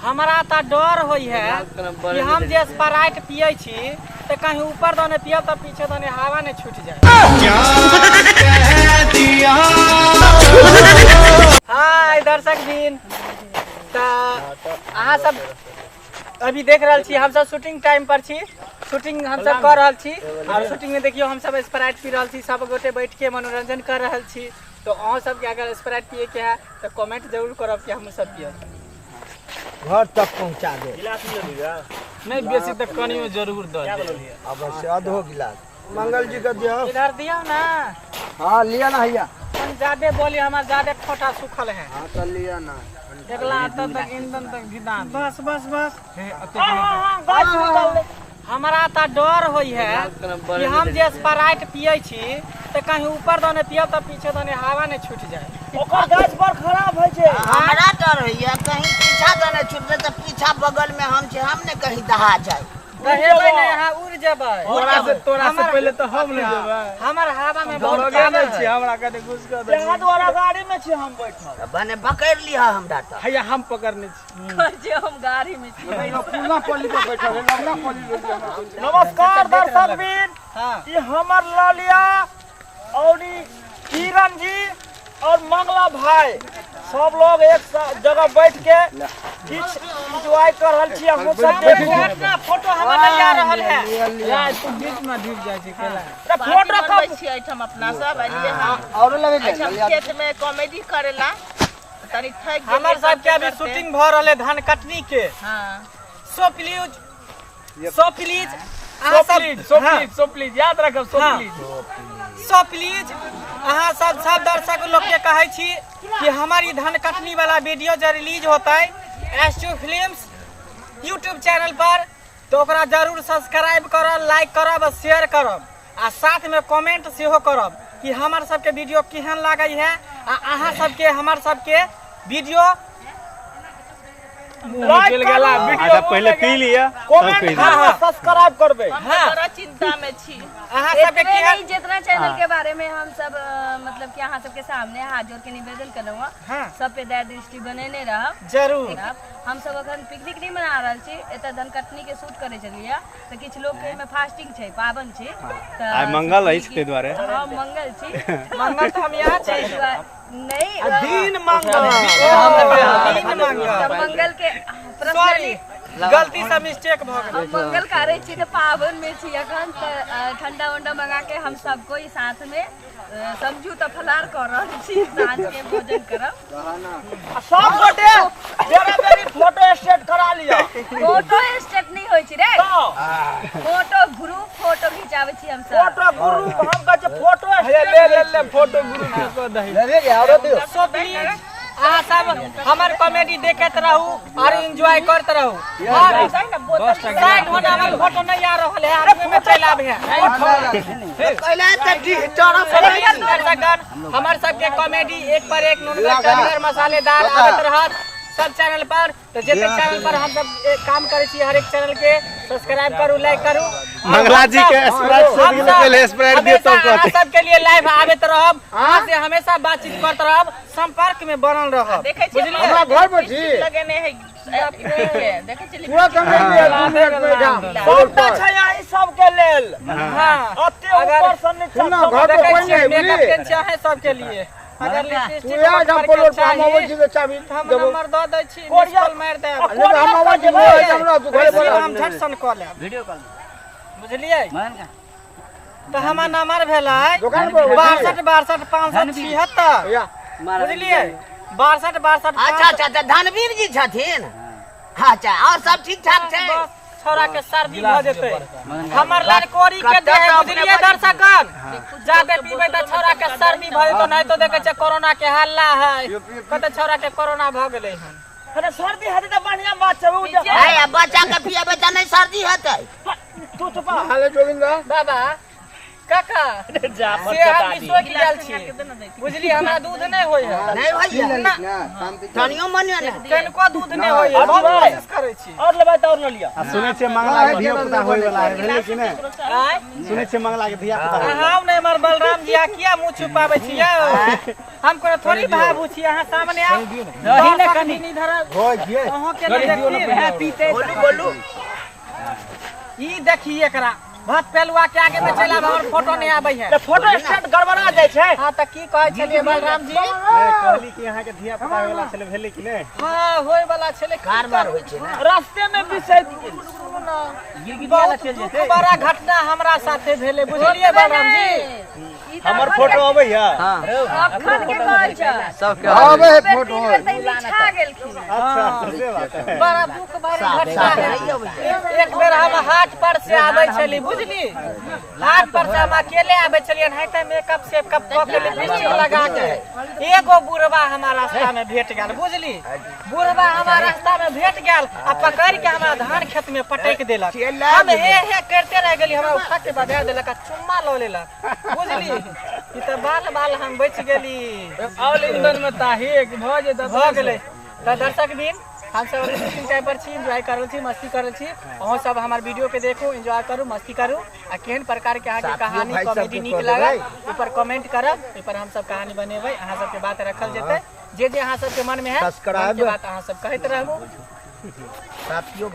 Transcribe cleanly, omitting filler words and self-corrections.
हमारा तो डर होई है कि हम जे स्प्राइट पिए छी तो कहीं ऊपर दने पियब तो पीछे दने हवा ने छूट जाए। हाय दर्शक दिन अहाँ सब अभी देख रहा छी हम सब शूटिंग टाइम पर छी, शूटिंग हम सब कर रहा छी और शूटिंग में देखियो हम सब स्प्राइट पी रहा छी, सब गोटे बैठ के मनोरंजन कर रहा छी। तो अहाँ सब के अगर स्प्राइट पिए के है तो कमेंट जरूर करब कि हम सब पियब। घर तक पहुंचा दे। गिलास नहीं बेसी तक कनियो जरूर दो अवश्य आधो गिलास मंगल जी का दियो। इधर दियो ना। हाँ लिया ना भैया। ज्यादा बोली हमारा ज्यादा खोटा सूखल है। हाँ तो लिया ना। देखला तक ईंधन तक गिदान। बस बस बस। हमारा तो डर होई है कि हम जे स्प्राइट पिए छी तो कहीं ऊपर दने पियब तो पीछे दने हवा ने छूट जाए। ओकर गाछ पर खराब है जे। हमरा डर है कहीं पीछा दने छूट तो पीछा बगल में हम छे, हम ने कहीं दहा जाए। रहेबै नहीं यहाँ उड़ जेबै। तोरा से पहले तो हम ले जेबै। हमर हवा में बहुत लगे में छी, हमरा कने घुस के दे। यहाँ द्वारा गाड़ी में छी हम बैठल। बने पकड़ लिया हमरा तो। हैया हम पकड़ने छी। जे हम गाड़ी में छी। पुना पल्ली पे बैठल है, नवना पल्ली। नमस्कार दर्शकबिन। हां ये हमर लालिया और किरण जी और मंगला भाई सब लोग एक जगह बैठ के किछ एंजॉय कर रहल छी। हम सब देखो फोटो हमरा नहीं आ रहल है। यार तू बीच में ढुक जाय छी केला। तो फोटो कब छी हम अपना सब अलिए हम और लगे खेत में कॉमेडी करेला तनी थक गेल। हमर सब के अभी शूटिंग भ रहले धान कटनी के। हां सो प्लीज सो प्लीज याद रखब सो प्लीज अहाँ सब दर्शक लोग के कहे छी कि हमारी धान कटनी वाला वीडियो जो रिलीज होता है S2 फिल्म्स यूट्यूब चैनल पर तो ओकरा जरूर सब्सक्राइब करब, लाइक करब, शेयर करब आ साथ में कमेंट सेहो करब कि हमार सबके वीडियो केहन लागै है आ अहाँ सबके हमार सबके वीडियो निकल गेला वीडियो पहले पी लिया कमेंट सब्सक्राइब करबे। हां तोरा चिंता में छी। अहाँ सबके नहीं जितना चैनल के बारे में हम सब मतलब कि अहाँ सबके सामने हाथ जोड़ के निवेदन करूँगा सब पे दया दृष्टि बनेने रह जरूर। हम सब अखन पिकनिक नहीं मना रहल छी, एतऽ धन कटनी के शूट करे चलिए तो किछ लोग के में फास्टिंग छै, पावन छै। आइ मंगल अछि ते द्वारे। हां मंगल छी। मंगल तो हम यहाँ छै नहीं दिन मंगल मंगल के सॉरी गलती से मिस्टेक भ गेल। मंगल करे छी तो पावन में छी अखन ठंडा वंडा मंगा के हम सब कोई साथ में समझू तो फलार कर रहल छी, साँझ के भोजन करब। सब गोटे बेरी फोटो स्टेट करा लिया। फोटो स्टेट नहीं होय छी रे, फोटो ग्रुप फोटो खिचावे छी हम सब। फोटो ग्रुप हम कह छै फोटो ले फोटो ग्रुप के को दही ले गे और दियो। सो प्लीज अहाँ सब हमार कॉमेडी देखत रहू और एंजॉय करत रहू। और साइड होना हमार फोटो नहीं आ रहल है, आगे में चल आबे है। पहले तो दर्शकगण हमार सबके कॉमेडी एक पर एक नुनगर मसालेदार आवत रहत सब चैनल पर। तो जते चैनल पर हम सब काम करे छी हर एक चैनल के सब्सक्राइब करू, लाइक करू। मंगला जी के स्प्राइट से भी पहले स्प्राइट दियो तो कहते सबके लिए लाइव आबेत रहब, अहाँ से हमेशा बातचीत करत रहब, संपर्क में बनल रहब। देखे छी हमरा घर में छी लगेने है देखे छी पूरा कमेटी फोटो छै यही सब के लेल। हां अते ऊपर से नीचे घर पे कोई नहीं मेकअप टेंशन चाहे सबके लिए। अगर लिपस्टिक पूरा जंपलोर पे हम आबै छी तो चाबी हम नंबर दऽ दै छी, मिस कॉल मार दे। हम आबै छी हमरा तू घरे बोला हम झट सन कॉल लेब, वीडियो कॉल बुझलिए। तो हमार नंबर भेलै 62 62 576 बुझलिए 62 62। अच्छा अच्छा धनवीर जी छथिन। अच्छा और सब ठीक ठाक छै। छोरा के सर्दी भ जेतै हमर लड़कोरी के दे बुझलिए दर्शकगण। जाबे पीबै त छोरा के सर्दी भ जेतौ, नहीं तो देखे छै कोरोना के हल्ला है, कते छोरा के कोरोना भ गेलै हन। अरे सर्दी हेतै त बढ़िया बात छै। उ बच्चा के पिएबै त नहीं सर्दी हेतै। तू चुप हाले जोगिंदर बाबा काका जा से हम सोच गेल छी बुझली हमरा दूध नहीं होय है नहीं भैया तनियो मनियो ना कनको दूध नहीं होय है अब हम भाई। कोशिश करै छी और लेबै त और न लिया सुनै छियै मंगला के धिया पुता होय वाला है भेलै कि नहीं आय सुनै छियै मंगला के धिया पुता होय हम नहीं मर बलराम जी आ किया मुंह छुपाबै छी यौ हम कोनो थोड़ी भाबू छी अहाँ सामने आओ रही न कनी इधर होय गे अहाँ के देखिए है पीते बोलू ई देखिए एकरा भात पेलुआ के आगे में चला हमर फोटो नहीं आबै है फोटो स्टेट गड़बड़ा जाय छै हां त की कहै छलिए बलराम जी कहली कि यहाँ के धिया पुता होय वाला छले भेलै कि नहीं हां होय वाला छले कारबार होइ छै ना रास्ते में बिसैत बहुत दुख बड़ा घटना हमरा साथे भेले बुझलिए बलराम जी हमर फोटो अबै है अखन के कहै छै सबके आबै है फोटो छा गेलखिन अच्छा से बात है बड़ा दुख भरी घटना है एक बेर हम हाट पर से आबै छली बुझली हाट पर से हम अकेले आबै छलिए नहीं त मेकअप सेकअप क के लिपस्टिक लगा के एगो बुढ़वा हमारा रास्ता में भेट गेल बुझली बुढ़वा हमारा रास्ता में भेट गेल आ पकड़ के हमरा धान खेत में पटक देलक हम हे करते रह गेली हमरा उठा के बजा देलक आ चुम्मा ल लेलक बुझली ई त बाल हम बच गेली ऑल इंडियन में ताही भ जे भ गेलै त दर्शक बिन हम सब शूटिंग टाइप पर छी एंजॉय कर रहल छी मस्ती कर रहल छी अहों सब हमार वीडियो के देखो एंजॉय करू मस्ती करू आ केहन प्रकार के अहाँ के कहानी कॉमेडी नीक लागल ए पर कमेंट करब ए पर हम सब कहानी बनेबै अहाँ सब के बात रखल जेतै जे अहाँ सब के मन में है सब्सक्राइब के बात अहाँ सब कहैत रहबो साथियों